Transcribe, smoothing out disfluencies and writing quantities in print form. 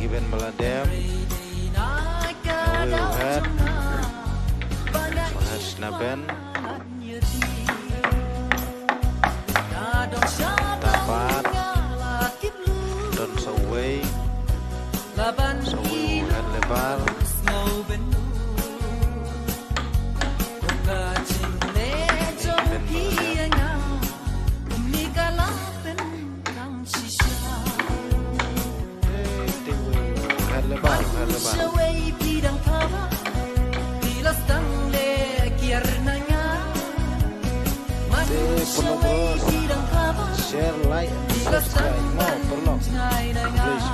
given Baladem, Head, Snaben, Tapat, Don Saway, Head Lebar, share, like, subscribe, tolong, please.